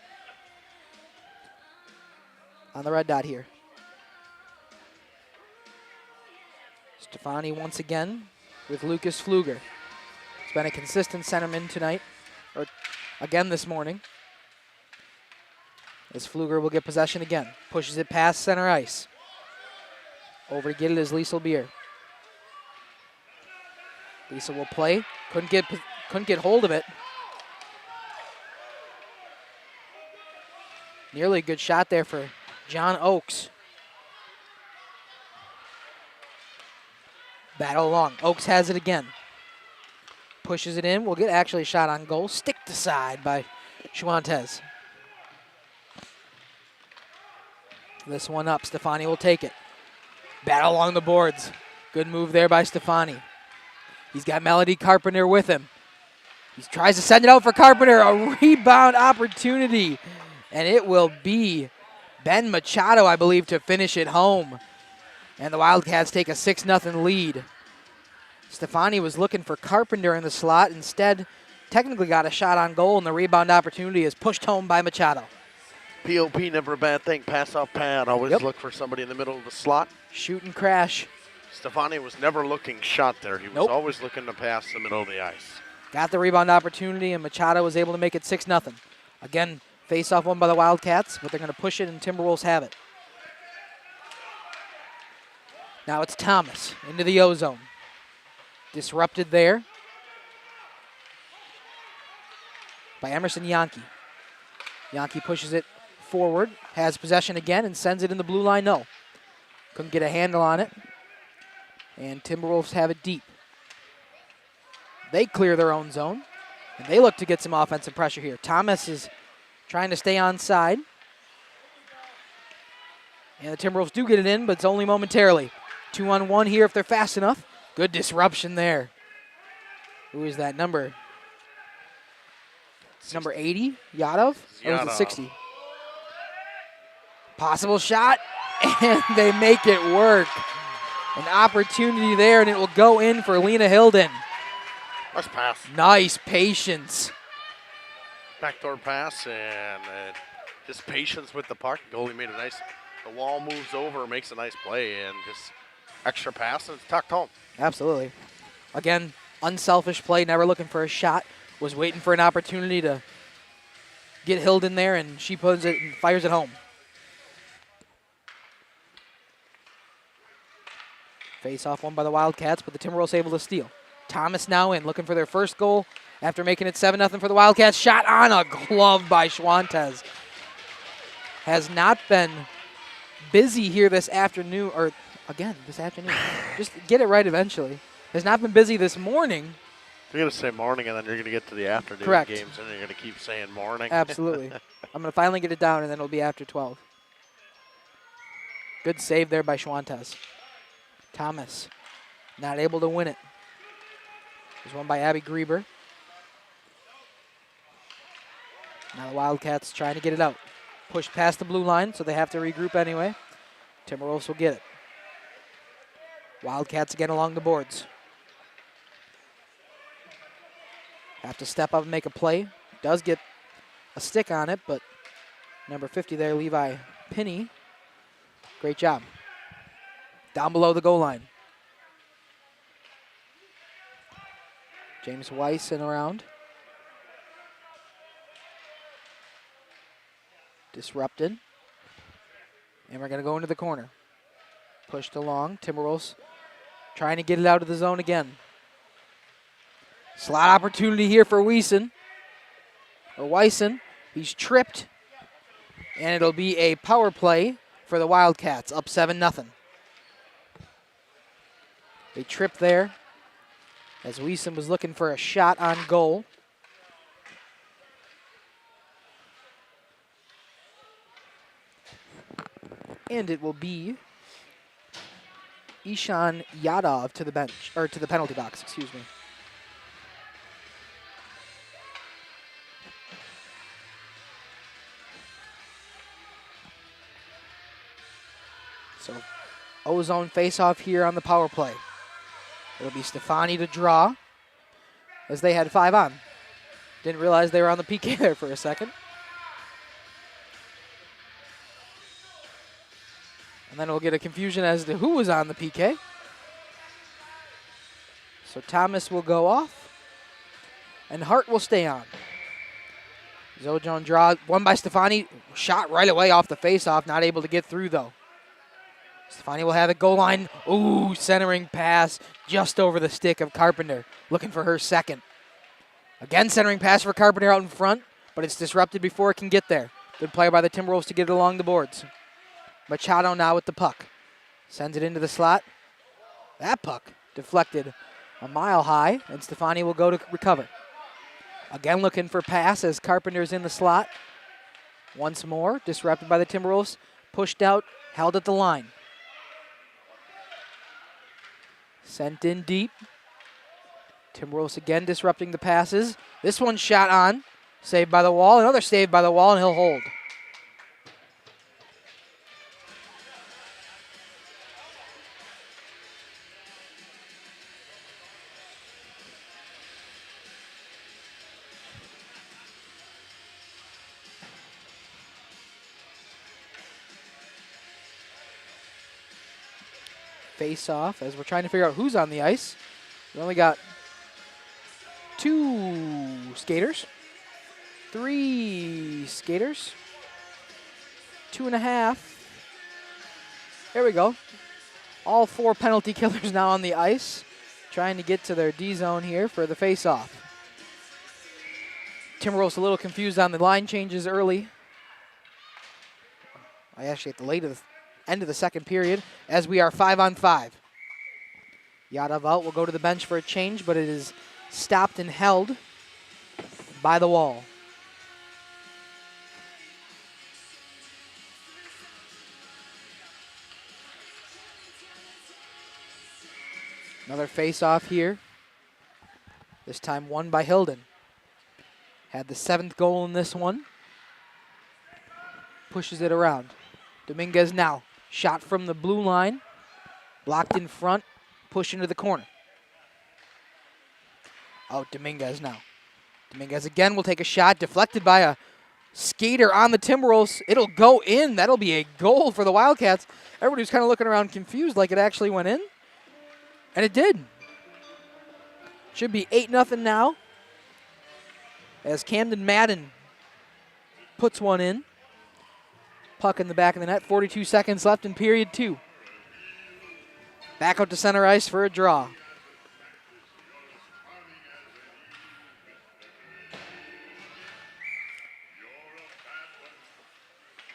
On the red dot here. Stefani once again with Lucas Pfluger. It's been a consistent centerman tonight, or again this morning. As Pfluger will get possession again. Pushes it past center ice. Over to get it is Liesel Beer. Liesel will play. Couldn't get hold of it. Nearly a good shot there for John Oakes. Battle along. Oakes has it again. Pushes it in. We'll get actually a shot on goal. Sticked aside by Schwantes. This one up. Stefani will take it. Battle along the boards. Good move there by Stefani. He's got Melody Carpenter with him. He tries to send it out for Carpenter. A rebound opportunity. And it will be Ben Machado, I believe, to finish it home. And the Wildcats take a 6-0 lead. Stefani was looking for Carpenter in the slot. Instead, technically got a shot on goal, and the rebound opportunity is pushed home by Machado. POP, never a bad thing. Pass off pad. Always look for somebody in the middle of the slot. Shoot and crash. Stefani was never looking shot there. He was always looking to pass the middle of the ice. Got the rebound opportunity, and Machado was able to make it 6-0. Again, face-off won by the Wildcats, but they're going to push it, and Timberwolves have it. Now it's Thomas into the O-zone. Disrupted there by Emerson Yankee. Yankee pushes it forward, has possession again, and sends it in the blue line. No. Couldn't get a handle on it. And Timberwolves have it deep. They clear their own zone, and they look to get some offensive pressure here. Thomas is trying to stay onside. And the Timberwolves do get it in, but it's only momentarily. 2-on-1 here if they're fast enough. Good disruption there. Who is that number? Number 80, Yadov? Or was it 60? Possible shot, and they make it work. An opportunity there, and it will go in for Lena Hilden. Nice pass. Nice patience. Backdoor pass, and just patience with the puck. Goalie made a nice, the wall moves over, makes a nice play, and just extra pass, and it's tucked home. Absolutely. Again, unselfish play, never looking for a shot. Was waiting for an opportunity to get Hilden there, and she puts it and fires it home. Face-off won by the Wildcats, but the Timberwolves able to steal. Thomas now in, looking for their first goal after making it 7-0 for the Wildcats. Shot on a glove by Schwantes. Has not been busy here this afternoon, or again, this afternoon. Just get it right eventually. Has not been busy this morning. You're going to say morning, and then you're going to get to the afternoon Correct. games, and then you're going to keep saying morning. Absolutely. I'm going to finally get it down, and then it'll be after 12. Good save there by Schwantes. Thomas not able to win it. It was won by Abby Grieber. Now the Wildcats trying to get it out. Pushed past the blue line, so they have to regroup anyway. Timberwolves will get it. Wildcats again along the boards. Have to step up and make a play. Does get a stick on it, but number 50 there, Levi Pinney. Great job. Down below the goal line. James Weiss in around. Disrupted. And we're going to go into the corner. Pushed along. Timberwolves trying to get it out of the zone again. Slot opportunity here for Weissen. He's tripped. And it'll be a power play for the Wildcats, up 7-0. They tripped there as Weissen was looking for a shot on goal. And it will be Ishan Yadov to the bench, or to the penalty box, excuse me. So, O-zone face-off here on the power play. It'll be Stefani to draw, as they had 5 on. Didn't realize they were on the PK there for a second. And then we'll get a confusion as to who was on the PK. So Thomas will go off, and Hart will stay on. Zojon draw, won by Stefani, shot right away off the face-off, not able to get through though. Stefani will have it, goal line. Ooh, centering pass just over the stick of Carpenter. Looking for her second. Again, centering pass for Carpenter out in front, but it's disrupted before it can get there. Good play by the Timberwolves to get it along the boards. Machado now with the puck. Sends it into the slot. That puck deflected a mile high, and Stefani will go to recover. Again looking for pass as Carpenter's in the slot. Once more, disrupted by the Timberwolves. Pushed out, held at the line. Sent in deep. Timberwolves again disrupting the passes. This one shot on. Saved by the wall. Another save by the wall, and he'll hold. Face off as we're trying to figure out who's on the ice. We only got 2 skaters, 3 skaters, 2.5. There we go. All 4 penalty killers now on the ice, trying to get to their D zone here for the face-off. Timberwolves a little confused on the line changes early. Actually at the end of the second period, as we are 5-on-5. Yadav will go to the bench for a change, but it is stopped and held by the wall. Another face-off here. This time won by Hilden. Had the 7th goal in this one. Pushes it around. Dominguez now. Shot from the blue line. Blocked in front. Push into the corner. Oh, Dominguez now. Dominguez again will take a shot. Deflected by a skater on the Timberwolves. It'll go in. That'll be a goal for the Wildcats. Everybody's kind of looking around confused like it actually went in. And it did. Should be 8-0 now. As Camden Madden puts one in. Puck in the back of the net. 42 seconds left in period 2. Back out to center ice for a draw.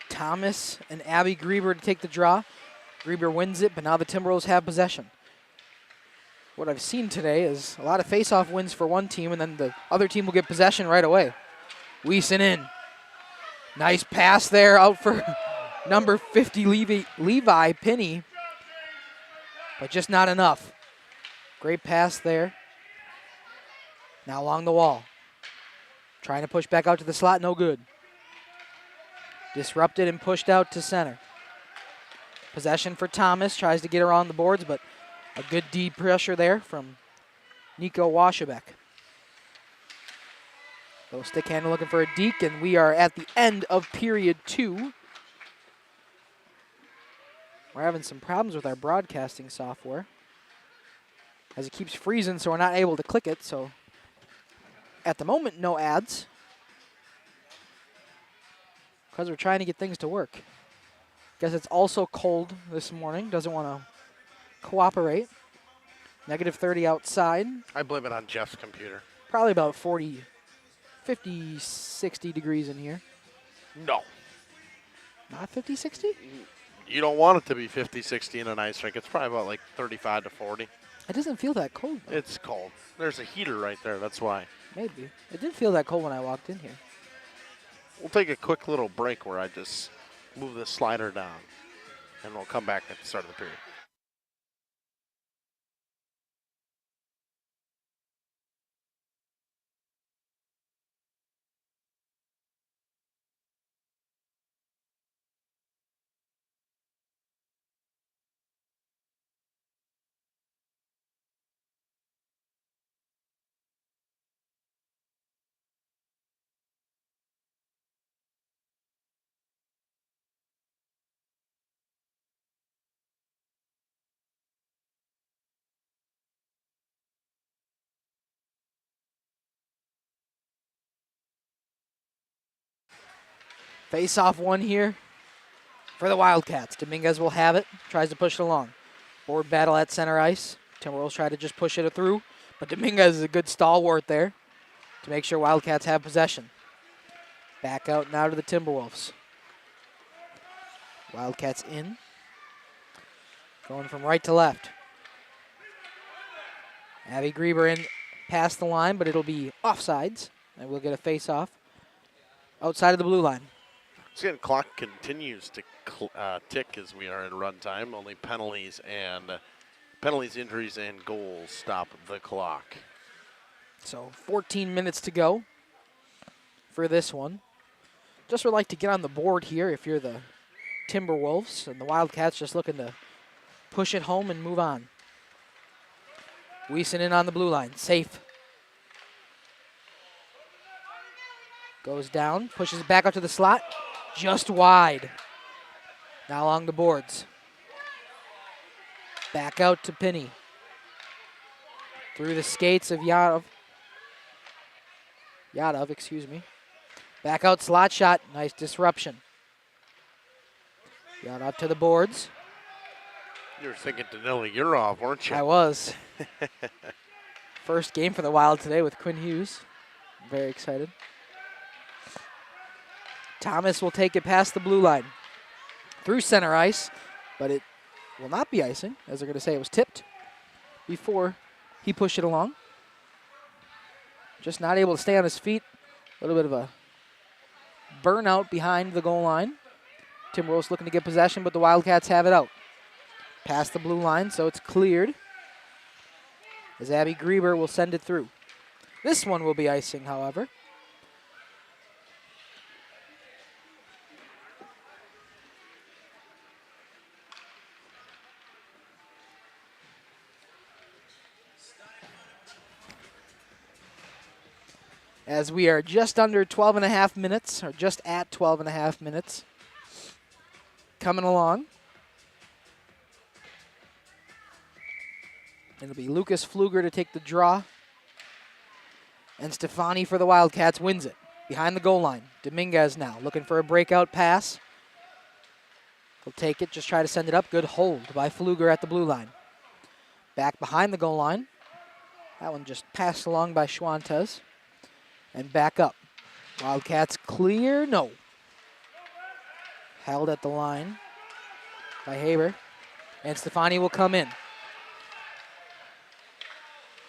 Thomas and Abby Grieber to take the draw. Grieber wins it, but now the Timberwolves have possession. What I've seen today is a lot of face-off wins for one team, and then the other team will get possession right away. Wiesen in. Nice pass there out for number 50, Levi Pinney, but just not enough. Great pass there. Now along the wall. Trying to push back out to the slot, no good. Disrupted and pushed out to center. Possession for Thomas, tries to get around the boards, but a good deep pressure there from Nico Washabek. Little stick handle looking for a deke, and we are at the end of period 2. We're having some problems with our broadcasting software, as it keeps freezing, so we're not able to click it. So at the moment, no ads, because we're trying to get things to work. Guess it's also cold this morning. Doesn't want to cooperate. -30 outside. I blame it on Jeff's computer. Probably about 40, 50, 60 degrees in here. No. Not 50, 60? You don't want it to be 50, 60 in an ice rink. It's probably about like 35 to 40. It doesn't feel that cold, though. It's cold. There's a heater right there. That's why. Maybe. It didn't feel that cold when I walked in here. We'll take a quick little break where I just move the slider down, and we'll come back at the start of the period. Face-off one here for the Wildcats. Dominguez will have it. Tries to push it along. Board battle at center ice. Timberwolves try to just push it through, but Dominguez is a good stalwart there to make sure Wildcats have possession. Back out now to the Timberwolves. Wildcats in. Going from right to left. Abby Grieber in past the line, but it'll be offsides, and we'll get a face-off outside of the blue line. The clock continues to tick as we are in run time. Only penalties, injuries, and goals stop the clock. So 14 minutes to go for this one. Just would like to get on the board here if you're the Timberwolves, and the Wildcats just looking to push it home and move on. Wiesen in on the blue line, safe. Goes down, pushes it back up to the slot, just wide. Now along the boards. Back out to Pinney. Through the skates of Yadov, excuse me. Back out slot shot, nice disruption. Yadov to the boards. You were thinking Danila Yurov, weren't you? I was. First game for the Wild today with Quinn Hughes. Very excited. Thomas will take it past the blue line. Through center ice, but it will not be icing, as they're going to say it was tipped before he pushed it along. Just not able to stay on his feet. A little bit of a burnout behind the goal line. Timberwolves looking to get possession, but the Wildcats have it out. Past the blue line, so it's cleared. As Abby Grieber will send it through. This one will be icing, however. As we are just under 12 and a half minutes, or just at 12 and a half minutes, coming along. It'll be Lucas Pfluger to take the draw. And Stefani for the Wildcats wins it. Behind the goal line. Dominguez now looking for a breakout pass. He'll take it, just try to send it up. Good hold by Pfluger at the blue line. Back behind the goal line. That one just passed along by Schwantes. And back up. Wildcats clear, no. Held at the line by Haber. And Stefani will come in.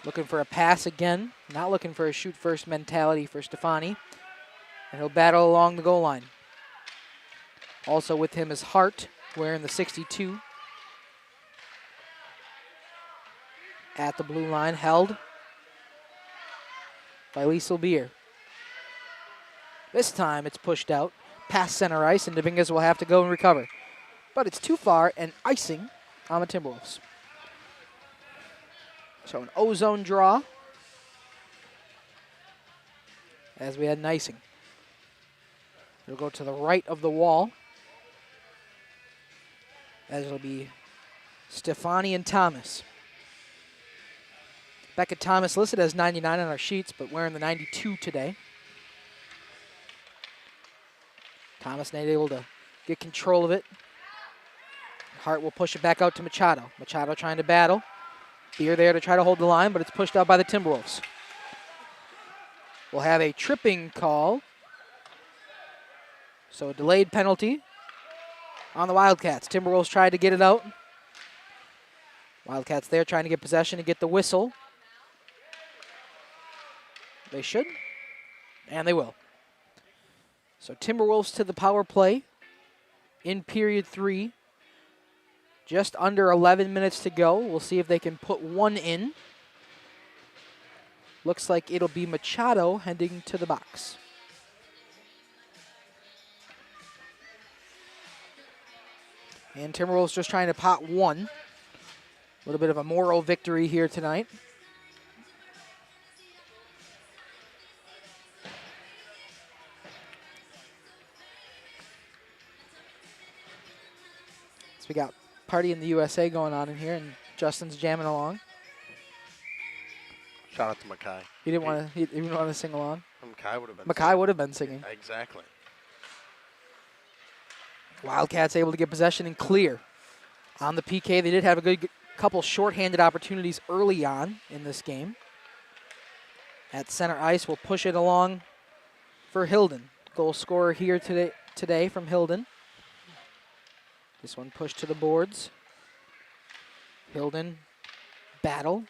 Looking for a pass again. Not looking for a shoot-first mentality for Stefani. And he'll battle along the goal line. Also with him is Hart, wearing the 62. At the blue line, held by Liesl Beer. This time it's pushed out past center ice, and Dominguez will have to go and recover. But it's too far, and icing on the Timberwolves. So an O-zone draw as we had an icing. It'll go to the right of the wall, as it'll be Stefani and Thomas. Becca Thomas listed as 99 on our sheets, but wearing the 92 today. Thomas not able to get control of it. Hart will push it back out to Machado. Machado trying to battle. Beer there to try to hold the line, but it's pushed out by the Timberwolves. We'll have a tripping call. So a delayed penalty on the Wildcats. Timberwolves tried to get it out. Wildcats there trying to get possession and get the whistle. They should, and they will. So Timberwolves to the power play in period 3. Just under 11 minutes to go. We'll see if they can put one in. Looks like it'll be Machado heading to the box. And Timberwolves just trying to pot one. A little bit of a moral victory here tonight. So we got Party in the USA going on in here, and Justin's jamming along. Shout out to Mackay. He didn't want to sing along. Mackay would have been. Mackay would have been singing. Exactly. Wildcats able to get possession and clear. On the PK, they did have a good couple shorthanded opportunities early on in this game. At center ice, we'll push it along for Hilden. Goal scorer here today from Hilden. This one pushed to the boards. Hilden battle.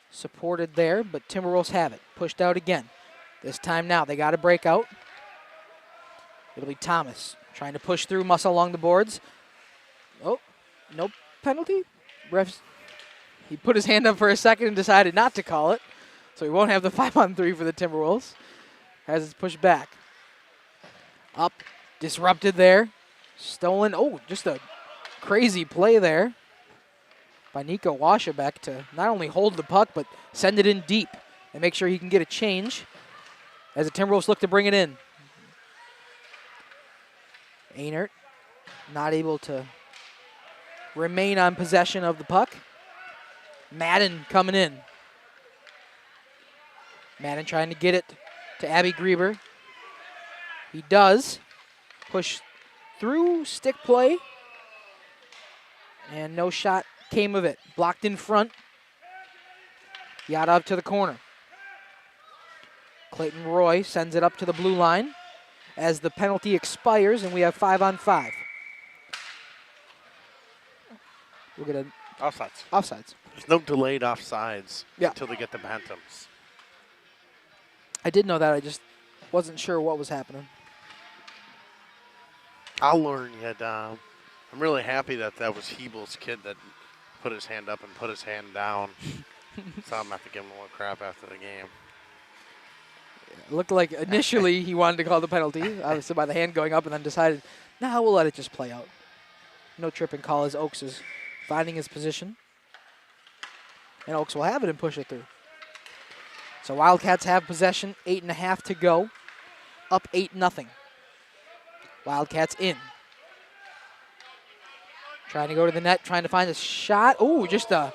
Supported there, but Timberwolves have it. Pushed out again. This time now, they got a breakout. It'll be Thomas trying to push through, muscle along the boards. Oh, no penalty? Refs, he put his hand up for a second and decided not to call it. So we won't have the 5-on-3 for the Timberwolves as it's pushed back. Up, disrupted there. Stolen. Oh, just a crazy play there by Nico Washabek to not only hold the puck, but send it in deep and make sure he can get a change as the Timberwolves look to bring it in. Einert not able to remain on possession of the puck. Madden coming in. Madden trying to get it to Abby Grieber. He does. Push through, stick play. And no shot came of it. Blocked in front. Yadov to the corner. Clayton Roy sends it up to the blue line as the penalty expires and we have 5-on-5. We'll get an Offsides. offsides. There's no delayed offsides Yeah. until they get the bantams. I did know that. I just wasn't sure what was happening. I'll learn yet. I'm really happy that that was Hebel's kid that put his hand up and put his hand down. So I'm going to have to give him a little crap after the game. It looked like initially he wanted to call the penalty, obviously by the hand going up, and then decided, nah, we'll let it just play out. No tripping call as Oaks is finding his position. And Oaks will have it and push it through. So Wildcats have possession, 8.5 to go. Up 8-0. Wildcats in. Trying to go to the net, trying to find a shot. Oh, just a,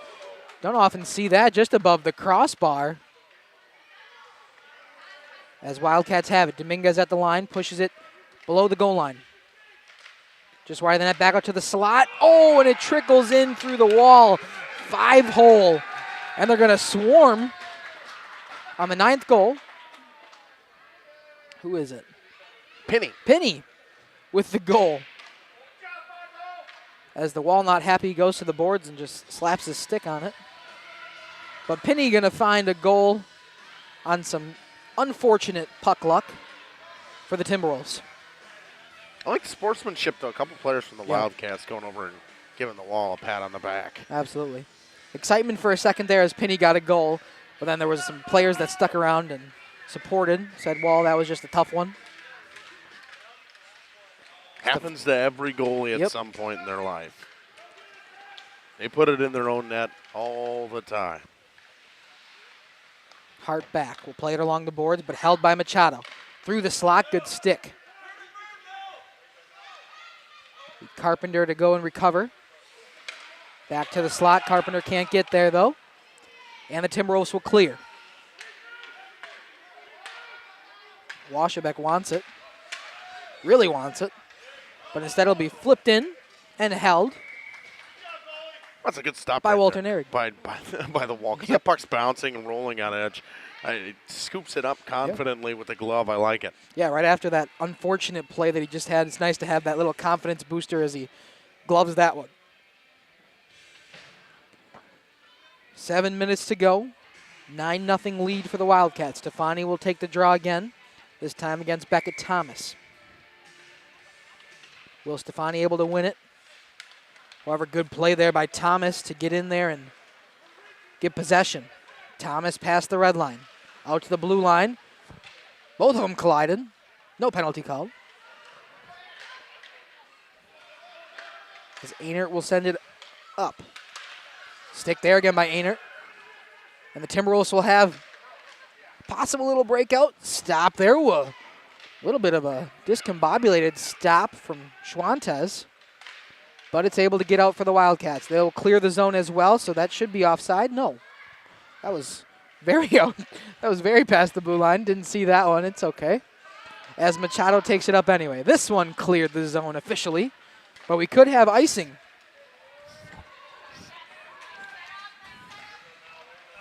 don't often see that, just above the crossbar. As Wildcats have it, Dominguez at the line, pushes it below the goal line. Just wide of the net, back out to the slot. Oh, and it trickles in through the wall. 5-hole. And they're going to swarm on the 9th goal. Who is it? Penny. Penny with the goal. As the wall not happy, goes to the boards and just slaps his stick on it. But Penny going to find a goal on some unfortunate puck luck for the Timberwolves. I like the sportsmanship, though. A couple players from the Wildcats going over and giving the wall a pat on the back. Absolutely. Excitement for a second there as Penny got a goal, but then there was some players that stuck around and supported, said, well, that was just a tough one. Happens to every goalie at some point in their life. They put it in their own net all the time. Hart back. Will play it along the boards, but held by Machado. Through the slot, good stick. Carpenter to go and recover. Back to the slot. Carpenter can't get there, though. And the Timberwolves will clear. Washabek wants it. Really wants it. But instead it'll be flipped in and held. That's a good stop by right Walter there. Narig. By the wall. Because that puck's bouncing and rolling on edge. It scoops it up confidently with the glove. I like it. Yeah, right after that unfortunate play that he just had, it's nice to have that little confidence booster as he gloves that one. 7 minutes to go. 9-0 lead for the Wildcats. Stefani will take the draw again, this time against Beckett Thomas. Will Stefani able to win it? However, good play there by Thomas to get in there and get possession. Thomas past the red line. Out to the blue line. Both of them collided. No penalty called. As Einert will send it up. Stick there again by Einert. And the Timberwolves will have possible little breakout. Stop there. A little bit of a discombobulated stop from Schwantes. But it's able to get out for the Wildcats. They'll clear the zone as well, so that should be offside. No. That was very out. That was very past the blue line. Didn't see that one. It's okay. As Machado takes it up anyway. This one cleared the zone officially, but we could have icing.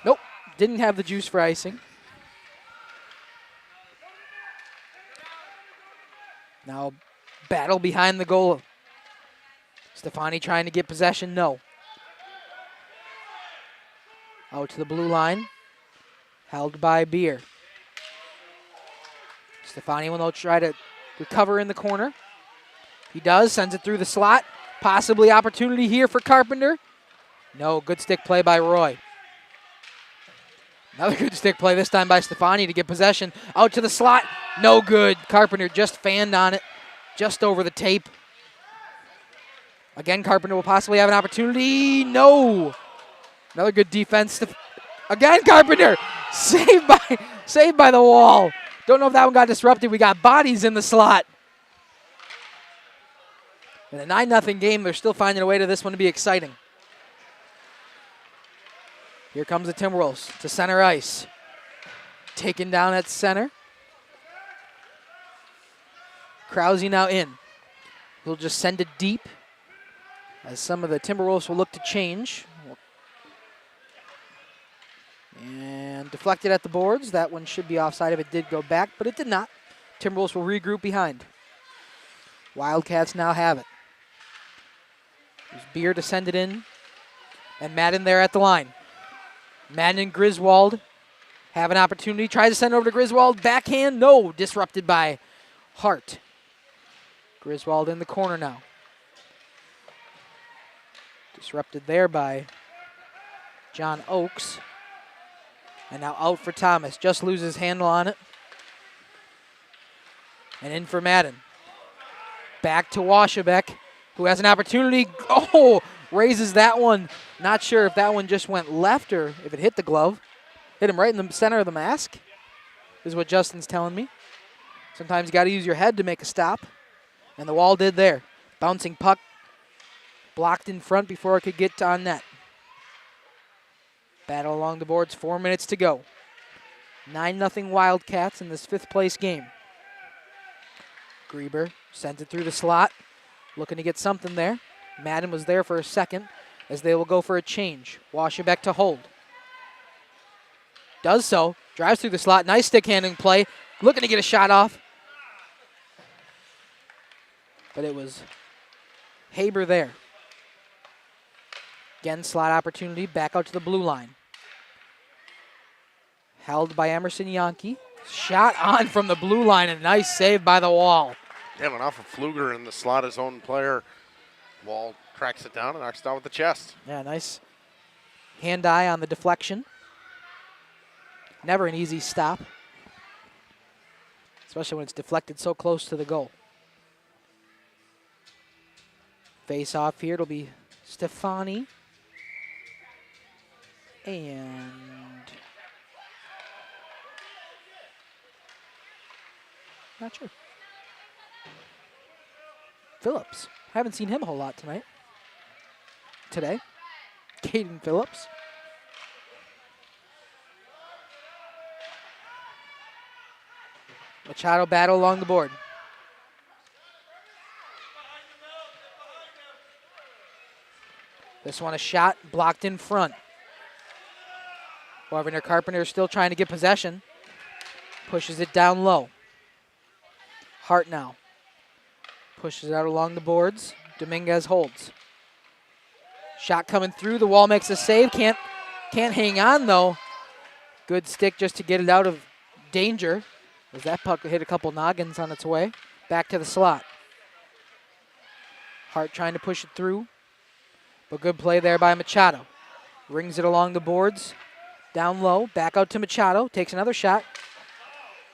Nope. Didn't have the juice for icing. Now battle behind the goal. Stefani trying to get possession. No. Out to the blue line. Held by Beer. Stefani will now try to recover in the corner. He does. Sends it through the slot. Possibly opportunity here for Carpenter. No. Good stick play by Roy. Another good stick play, this time by Stefani to get possession. Out to the slot. No good. Carpenter just fanned on it. Just over the tape. Again, Carpenter will possibly have an opportunity. No. Another good defense. Again, Carpenter. Saved by the wall. Don't know if that one got disrupted. We got bodies in the slot. In a 9-0 game, they're still finding a way to this one to be exciting. Here comes the Timberwolves to center ice. Taken down at center. Krause now in. He'll just send it deep as some of the Timberwolves will look to change. And deflected at the boards. That one should be offside if it did go back, but it did not. Timberwolves will regroup behind. Wildcats now have it. There's Beer to send it in. And Madden there at the line. Madden and Griswold have an opportunity. Tries to send it over to Griswold. Backhand, no. Disrupted by Hart. Griswold in the corner now. Disrupted there by John Oakes. And now out for Thomas. Just loses handle on it. And in for Madden. Back to Washabek, who has an opportunity. Oh, raises that one. Not sure if that one just went left or if it hit the glove. Hit him right in the center of the mask, is what Justin's telling me. Sometimes you got to use your head to make a stop. And the wall did there. Bouncing puck. Blocked in front before it could get on net. Battle along the boards, 4 minutes to go. 9-0 Wildcats in this 5th place game. Grieber sends it through the slot. Looking to get something there. Madden was there for a second as they will go for a change. Washabek to hold. Does so. Drives through the slot. Nice stick handling play. Looking to get a shot off. But it was Haber there. Again, slot opportunity. Back out to the blue line. Held by Emerson Yankee. Shot on from the blue line. A nice save by the wall. Yeah, went off of Pfluger in the slot, his own player. Wall cracks it down and knocks it down with the chest. Yeah, nice hand-eye on the deflection. Never an easy stop. Especially when it's deflected so close to the goal. Face off here, it'll be Stefani. And not sure. Phillips. Haven't seen him a whole lot today. Caden Phillips. Machado battle along the board. This one a shot blocked in front. However, Carpenter still trying to get possession. Pushes it down low. Hart now. Pushes it out along the boards. Dominguez holds. Shot coming through. The wall makes a save. Can't hang on though. Good stick just to get it out of danger. As that puck hit a couple noggins on its way. Back to the slot. Hart trying to push it through. But good play there by Machado. Rings it along the boards. Down low. Back out to Machado. Takes another shot.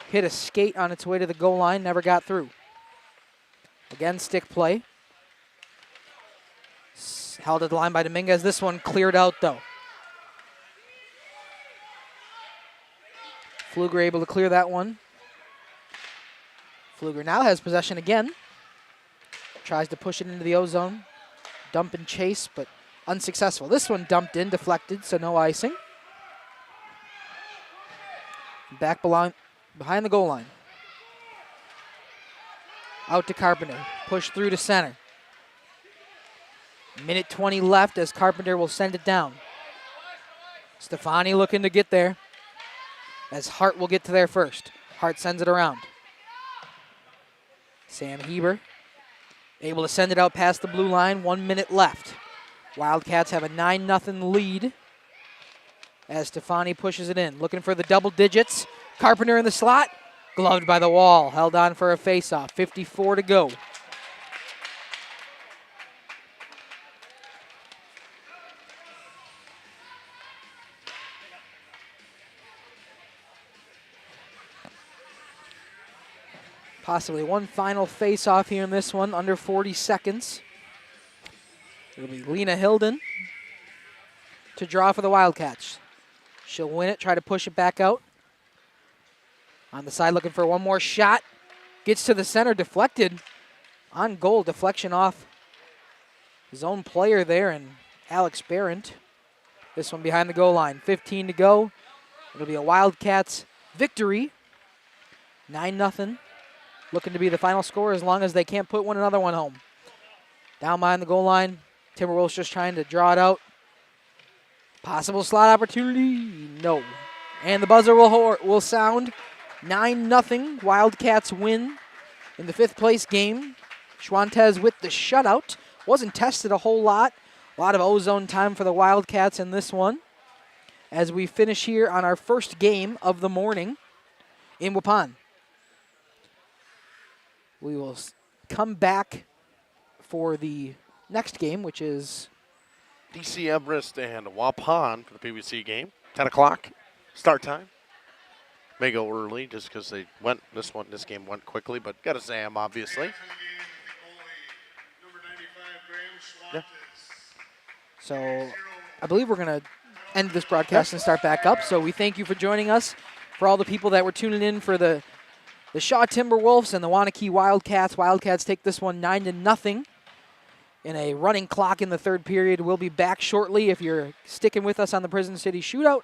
Hit a skate on its way to the goal line. Never got through. Again, stick play. Held at the line by Dominguez. This one cleared out, though. Pfluger able to clear that one. Pfluger now has possession again. Tries to push it into the O-zone. Dump and chase, but unsuccessful. This one dumped in, deflected, so no icing. Back behind the goal line. Out to Carpenter. Push through to center. Minute 20 left as Carpenter will send it down. Stefani looking to get there as Hart will get to there first. Hart sends it around. Sam Heber able to send it out past the blue line. 1 minute left. Wildcats have a 9-0 lead as Stefani pushes it in. Looking for the double digits. Carpenter in the slot. Gloved by the wall. Held on for a face-off. 54 to go. Possibly one final face-off here in this one, under 40 seconds. It'll be Lena Hilden to draw for the Wildcats. She'll win it, try to push it back out. On the side looking for one more shot. Gets to the center, deflected. On goal, deflection off his own player there, and Alex Barrett. This one behind the goal line. 15 to go. It'll be a Wildcats victory. 9-0. Looking to be the final score as long as they can't put another one home. Down behind the goal line. Timberwolves just trying to draw it out. Possible slot opportunity. No. And the buzzer will sound. 9-0. Wildcats win in the 5th place game. Schwantez with the shutout. Wasn't tested a whole lot. A lot of ozone time for the Wildcats in this one. As we finish here on our first game of the morning in Waupun. We will come back for the next game, which is DC Everest and Waupun for the PWC game. 10 o'clock start time. May go early just because they went this game went quickly, but got a Zam obviously. Yeah. So I believe we're going to end this broadcast and start back up. So we thank you for joining us. For all the people that were tuning in for the Shaw Timberwolves and the Waunakee Wildcats. Wildcats take this one 9-0 in a running clock in the 3rd period. We'll be back shortly if you're sticking with us on the Prison City Shootout.